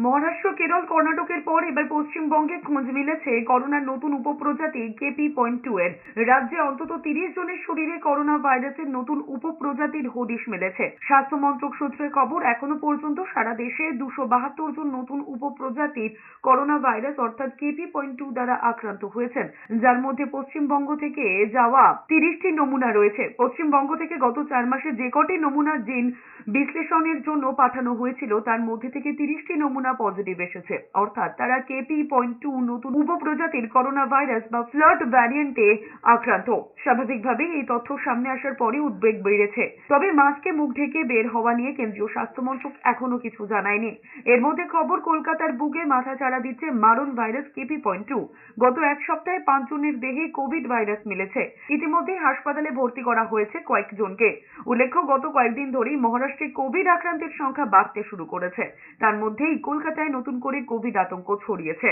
মহারাষ্ট্র, কেরল, কর্ণাটকের পর এবার পশ্চিমবঙ্গে খোঁজ মিলেছে করোনার নতুন উপপ্রজাতি KP.2 এর। রাজ্যে অন্তত 30 জনের শরীরে করোনা ভাইরাসের নতুন উপপ্রজাতির হদিশ মিলেছে। স্বাস্থ্য মন্ত্রক সূত্রে খবর, এখনো পর্যন্ত সারা দেশে 272 জন নতুন উপপ্রজাতির করোনা ভাইরাস অর্থাৎ KP.2 দ্বারা আক্রান্ত হয়েছেন, যার মধ্যে পশ্চিমবঙ্গ থেকে যাওয়া 30টি নমুনা রয়েছে। পশ্চিমবঙ্গ থেকে গত 4 মাসে যে কটি নমুনা জিন বিশ্লেষণের জন্য পাঠানো হয়েছিল তার মধ্যে থেকে 30টি নমুনা পজিটিভ এসেছে, অর্থাৎ তারা KP.2 নতুন উপপ্রজাতির করোনা ভাইরাস বা ফ্লাড ভ্যারিয়েন্টে আক্রান্ত। স্বাভাবিকভাবেই এই তথ্য সামনে আসার পরে উদ্বেগ বেড়েছে। তবে মাস্কে মুখ ঢেকে বের হওয়া নিয়ে কেন্দ্রীয় স্বাস্থ্য মন্ত্রক এখনো কিছু জানায়নি। এর মধ্যে খবর, কলকাতার বুকে মাথা চাড়া দিচ্ছে মারণ ভাইরাস KP.2। গত এক সপ্তাহে 5 জনের দেহে কোভিড ভাইরাস মিলেছে। ইতিমধ্যে হাসপাতালে ভর্তি করা হয়েছে কয়েকজনকে। উল্লেখ্য, গত কয়েকদিন ধরেই মহারাষ্ট্রে কোভিড আক্রান্তের সংখ্যা বাড়তে শুরু করেছে। তার মধ্যেই কলকাতায় নতুন করে কোভিড আতঙ্ক ছড়িয়েছে।